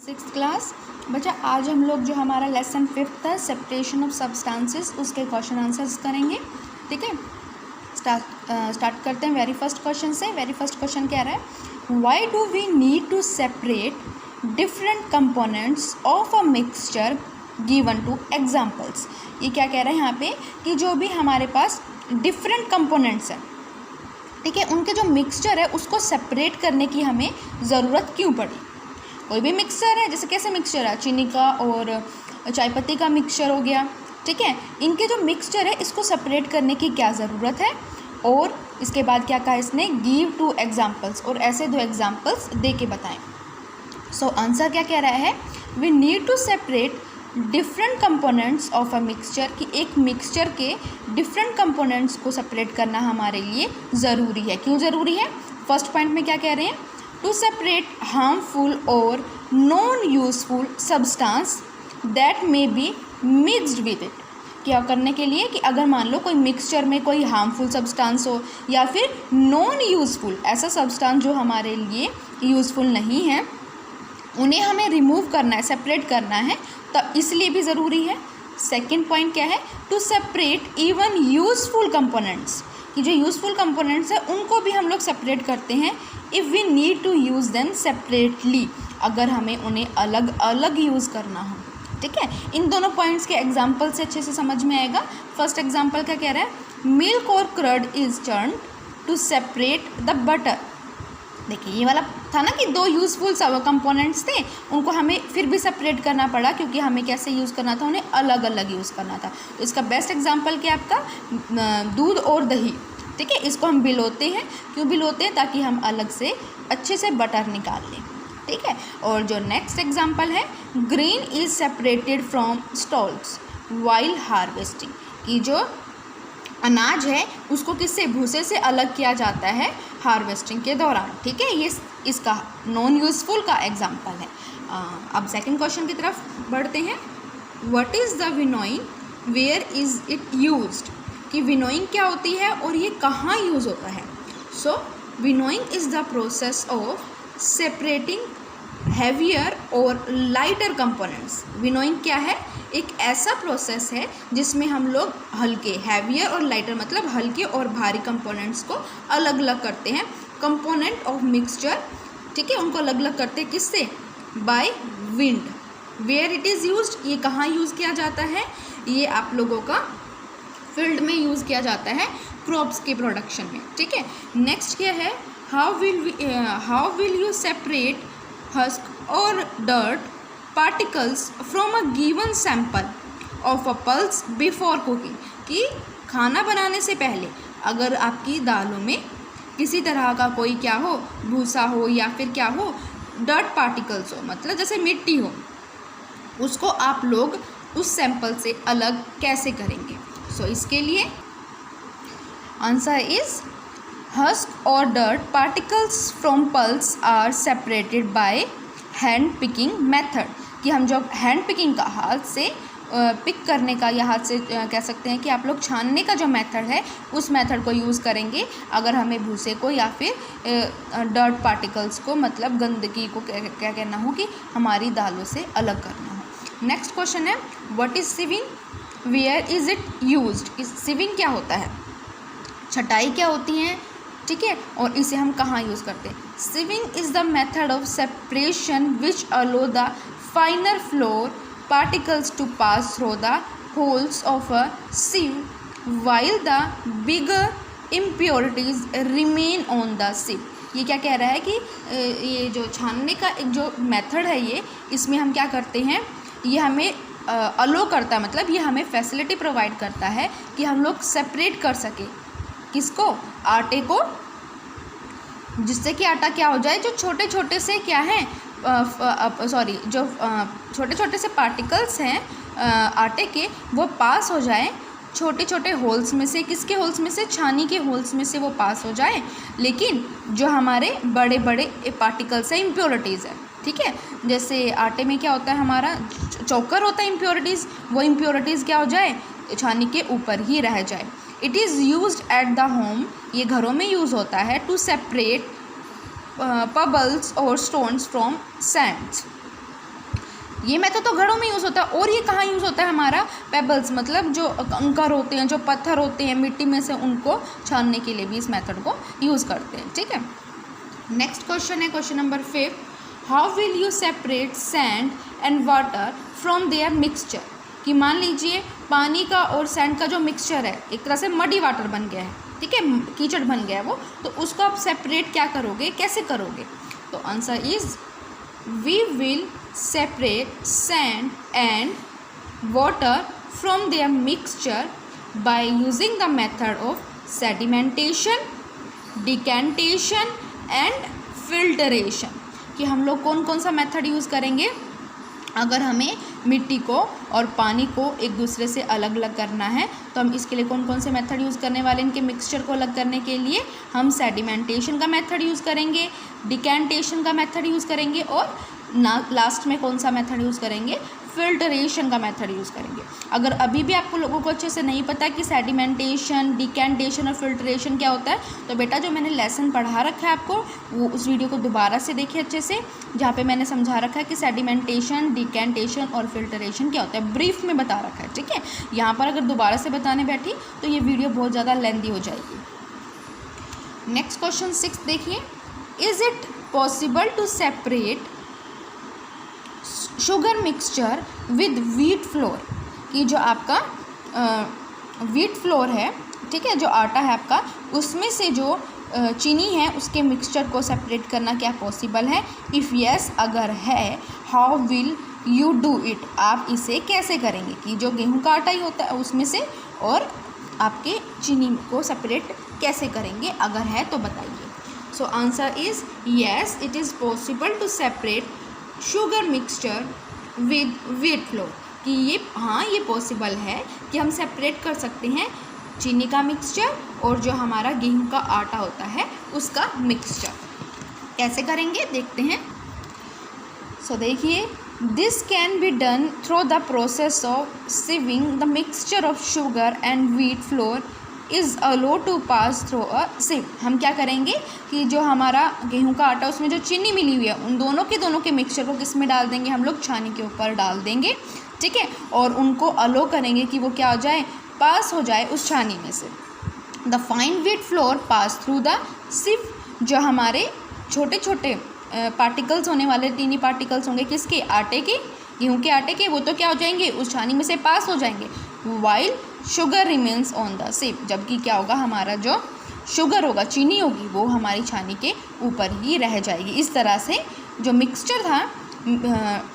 Sixth class बच्चा, आज हम लोग जो हमारा लेसन 5th है सेपरेशन ऑफ सब्सटेंसेस, उसके क्वेश्चन आंसर्स करेंगे। ठीक है, स्टार्ट करते हैं वेरी फर्स्ट क्वेश्चन से। वेरी फर्स्ट क्वेश्चन कह रहा है, why do we need to separate different components of a mixture given two examples. ये क्या कह रहा है यहाँ पे कि जो भी हमारे पास डिफरेंट कंपोनेंट्स हैं, ठीक है, उनके जो मिक्सचर है उसको सेपरेट करने की हमें ज़रूरत क्यों पड़ी। कोई भी मिक्सचर है, जैसे कैसे मिक्सचर है, चीनी का और चाय पत्ती का मिक्सचर हो गया, ठीक है, इनके जो मिक्सचर है इसको सेपरेट करने की क्या ज़रूरत है। और इसके बाद क्या कहा इसने, गिव टू एग्जाम्पल्स, और ऐसे 2 एग्जाम्पल्स दे के बताएं। सो आंसर क्या कह रहा है, we need to separate different components of a mixture, कि एक मिक्सचर के डिफरेंट कंपोनेंट्स को सेपरेट करना हमारे लिए ज़रूरी है। क्यों ज़रूरी है, फर्स्ट पॉइंट में क्या कह रहे हैं, टू सेपरेट हार्मफुल और non useful substance that may be mixed with it. क्या करने के लिए कि अगर मान लो कोई मिक्सचर में कोई हार्मफुल सब्सटेंस हो या फिर नॉन यूजफुल, ऐसा सब्सटेंस जो हमारे लिए यूजफुल नहीं है, उन्हें हमें रिमूव करना है, सेपरेट करना है, तो इसलिए भी ज़रूरी है। सेकेंड पॉइंट क्या है, to separate even useful components, कि जो यूज़फुल कंपोनेंट्स हैं उनको भी हम लोग सेपरेट करते हैं if we need to use them separately, अगर हमें उन्हें अलग अलग यूज़ करना हो। ठीक है, इन दोनों पॉइंट्स के एग्जांपल से अच्छे से समझ में आएगा। फर्स्ट एग्जांपल क्या कह रहा है, मिल्क और curd is turn to separate the butter. देखिए ये वाला था ना कि 2 यूज़फुल कंपोनेंट्स थे, उनको हमें फिर भी सेपरेट करना पड़ा क्योंकि हमें कैसे यूज़ करना था, उन्हें अलग अलग यूज़ करना था। तो इसका बेस्ट एग्जांपल क्या आपका, दूध और दही। ठीक है, इसको हम भिगोते हैं, क्यों भिगोते हैं, ताकि हम अलग से अच्छे से बटर निकाल लें। ठीक है, और जो नेक्स्ट एग्जांपल है, grain is separated from stalls while harvesting, कि जो अनाज है उसको किससे, भूसे से अलग किया जाता है हार्वेस्टिंग के दौरान। ठीक है, ये इसका नॉन यूज़फुल का एग्जांपल है। अब सेकंड क्वेश्चन की तरफ बढ़ते हैं। What is the winnowing, where is it used, कि विनोइंग क्या होती है और ये कहाँ यूज़ होता है। So winnowing is the process of separating heavier और लाइटर कंपोनेंट्स। विनोइंग क्या है, एक ऐसा प्रोसेस है जिसमें हम लोग हल्के, हैवियर और लाइटर मतलब हल्के और भारी कंपोनेंट्स को अलग अलग करते हैं। कंपोनेंट ऑफ मिक्सचर, ठीक है, उनको अलग अलग करते हैं किससे, by wind. Where it is used, ये कहाँ यूज़ किया जाता है, ये आप लोगों का फील्ड में यूज़ किया जाता है, क्रॉप्स के प्रोडक्शन में। ठीक है, नेक्स्ट क्या है, how will you separate husk और dirt particles from a given sample of a pulse before cooking, कि खाना बनाने से पहले अगर आपकी दालों में किसी तरह का कोई क्या हो, भूसा हो या फिर क्या हो, डर्ट पार्टिकल्स हो, मतलब जैसे मिट्टी हो, उसको आप लोग उस सैंपल से अलग कैसे करेंगे। सो इसके लिए आंसर इज हस्क और dirt particles from pulse are separated by hand picking method, कि हम जो हैंड पिकिंग का हाथ से पिक करने का या हाथ से कह सकते हैं कि आप लोग छानने का जो मेथड है उस मेथड को यूज़ करेंगे अगर हमें भूसे को या फिर डर्ट पार्टिकल्स को, मतलब गंदगी को क्या कहना हो कि हमारी दालों से अलग करना हो। नेक्स्ट क्वेश्चन है, what is sieving, where is it used. Sieving क्या होता है, छटाई क्या होती है, ठीक है, और इसे हम कहाँ यूज़ करते हैं। Sieving is the method of separation which allow the finer flour particles to pass through the holes of a sieve while the bigger impurities remain on the sieve। ये क्या कह रहा है कि ये जो छानने का एक जो मेथड है, ये इसमें हम क्या करते हैं, ये हमें अलो करता है, मतलब ये हमें फैसिलिटी प्रोवाइड करता है कि हम लोग सेपरेट कर सके किसको, आटे को, जिससे कि आटा क्या हो जाए, जो छोटे छोटे से क्या है जो छोटे छोटे से पार्टिकल्स हैं आटे के, वो पास हो जाए छोटे छोटे होल्स में से, किसके होल्स में से, छानी के होल्स में से वो पास हो जाए, लेकिन जो हमारे बड़े बड़े पार्टिकल्स हैं, इम्प्योरिटीज़ है, ठीक है, जैसे आटे में क्या होता है, हमारा चोकर होता है इम्प्योरिटीज़, वो इम्प्योरिटीज़ क्या हो जाए, छानी के ऊपर ही रह जाए। It is used at the home, ये घरों में यूज़ होता है, टू सेपरेट pebbles और stones from sands। ये मेथड तो घड़ों में यूज़ होता है। और ये कहाँ यूज़ होता है हमारा, पेबल्स, मतलब जो कंकर होते हैं, जो पत्थर होते हैं मिट्टी में से, उनको छानने के लिए भी इस मेथड को यूज़ करते हैं। ठीक है, नेक्स्ट क्वेश्चन है question number 5, how will you separate sand and water from their mixture. कि मान लीजिए पानी का और सैंड का जो मिक्सचर है, एक तरह से मडी वाटर बन गया है, ठीक है, कीचड़ बन गया है वो, तो उसको आप सेपरेट क्या करोगे, कैसे करोगे। तो answer is we will separate sand and water from their mixture by using the method of sedimentation, decantation and filtration. कि हम लोग कौन कौन सा मेथड यूज़ करेंगे अगर हमें मिट्टी को और पानी को एक दूसरे से अलग अलग करना है, तो हम इसके लिए कौन कौन से मेथड यूज़ करने वाले, इनके मिक्सचर को अलग करने के लिए हम सेडिमेंटेशन का मेथड यूज़ करेंगे, डिकेंटेशन का मेथड यूज़ करेंगे, और लास्ट में कौन सा मेथड यूज़ करेंगे, फिल्टरेशन का मेथड यूज़ करेंगे। अगर अभी भी आपको लोगों को अच्छे से नहीं पता कि सेडिमेंटेशन, डिकेंटेशन और फिल्टरेशन क्या होता है, तो बेटा जो मैंने लेसन पढ़ा रखा है आपको, वो उस वीडियो को दोबारा से देखिए अच्छे से, जहाँ पे मैंने समझा रखा है कि सेडिमेंटेशन, डिकेंटेशन और फिल्टरेशन क्या होता है, ब्रीफ में बता रखा है। ठीक है, यहाँ पर अगर दोबारा से बताने बैठी तो ये वीडियो बहुत ज़्यादा लेंदी हो जाएगी। नेक्स्ट क्वेश्चन 6 देखिए, is it possible to separate sugar mixture with wheat flour. कि जो आपका व्हीट फ्लोर है, ठीक है, जो आटा है आपका, उसमें से जो चीनी है उसके मिक्सचर को सेपरेट करना क्या पॉसिबल है। इफ़ यस, अगर है, how will you do it, आप इसे कैसे करेंगे। कि जो गेहूं का आटा ही होता है उसमें से और आपके चीनी को सेपरेट कैसे करेंगे, अगर है तो बताइए। So answer is yes, it is possible to separate sugar mixture with wheat flour. कि ये हाँ, ये पॉसिबल है कि हम सेपरेट कर सकते हैं चीनी का मिक्सचर और जो हमारा गेहूं का आटा होता है उसका मिक्सचर। कैसे करेंगे देखते हैं। सो देखिए, this can be done through the process of sieving the mixture of sugar and wheat flour is allow to pass through a sieve. हम क्या करेंगे कि जो हमारा गेहूं का आटा उसमें जो चीनी मिली हुई है, उन दोनों के मिक्सचर को किस में डाल देंगे, हम लोग छानी के ऊपर डाल देंगे। ठीक है, और उनको अलो करेंगे कि वो क्या हो जाए, पास हो जाए उस छानी में से। The fine wheat flour pass through the sieve. जो हमारे छोटे छोटे पार्टिकल्स होने वाले, टीनी पार्टिकल्स होंगे किसके, आटे के, गेहूं के आटे के, वो तो क्या हो जाएंगे, उस छानी में से पास हो जाएंगे। While sugar remains on the sieve. जबकि क्या होगा, हमारा जो शुगर होगा, चीनी होगी, वो हमारी छानी के ऊपर ही रह जाएगी। इस तरह से जो मिक्सचर था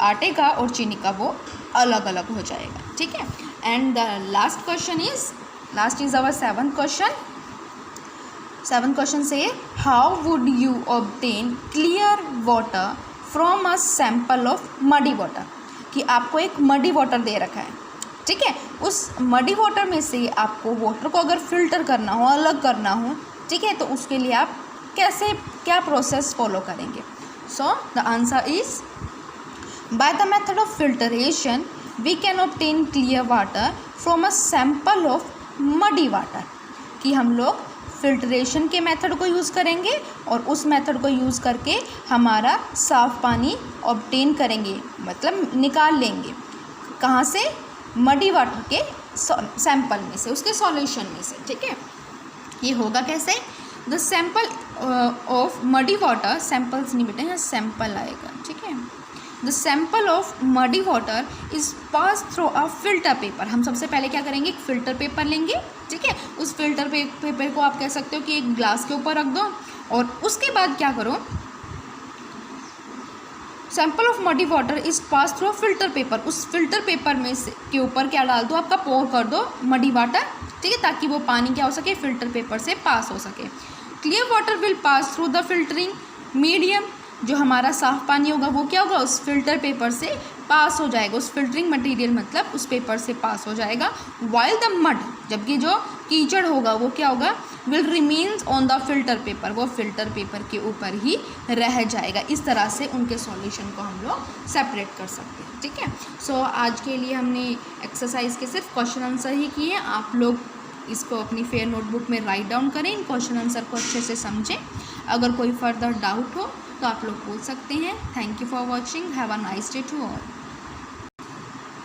आटे का और चीनी का, वो अलग अलग हो जाएगा। ठीक है, and the last question is our 7th question. 7th question से, how would you obtain clear water from a sample of muddy water. कि आपको एक मडी वाटर दे रखा है, ठीक है, उस मडी वाटर में से आपको वाटर को अगर फिल्टर करना हो, अलग करना हो, ठीक है, तो उसके लिए आप कैसे, क्या प्रोसेस फॉलो करेंगे। So the answer is by the method of filtration we can obtain clear water from a sample of muddy water. कि हम लोग फिल्टरेशन के मेथड को यूज़ करेंगे और उस मेथड को यूज़ करके हमारा साफ़ पानी ऑब्टेन करेंगे, मतलब निकाल लेंगे। कहाँ से, मडी वाटर के सैंपल में से, उसके सॉल्यूशन में से। ठीक है, ये होगा कैसे, the sample of muddy water, samples नहीं बेटे, यहाँ सैंपल आएगा। ठीक है, the sample of muddy water is pass through a filter paper. हम सबसे पहले क्या करेंगे, एक फ़िल्टर पेपर लेंगे। ठीक है, उस फिल्टर पेपर को आप कह सकते हो कि एक ग्लास के ऊपर रख दो, और उसके बाद क्या करो, sample of muddy water is pass through filter paper. उस फिल्टर पेपर में से के ऊपर क्या डाल दो, आपका पोर कर दो मडी वाटर। ठीक है, ताकि वो पानी क्या हो सके, फिल्टर पेपर से पास हो सके। Clear water will pass through the filtering medium. जो हमारा साफ़ पानी होगा वो क्या होगा, उस फिल्टर पेपर से पास हो जाएगा, उस फिल्टरिंग मटेरियल मतलब उस पेपर से पास हो जाएगा। वाइल द मड, जबकि जो कीचड़ होगा वो क्या होगा, will remains on the filter paper, वो फिल्टर पेपर के ऊपर ही रह जाएगा। इस तरह से उनके सॉल्यूशन को हम लोग सेपरेट कर सकते हैं। ठीक है, सो आज के लिए हमने एक्सरसाइज के सिर्फ क्वेश्चन आंसर ही किए। आप लोग इसको अपनी फेयर नोटबुक में राइट डाउन करें, इन क्वेश्चन आंसर को अच्छे से समझें। अगर कोई फर्दर डाउट हो तो आप लोग पूछ सकते हैं। Thank you for watching, have a nice day to all.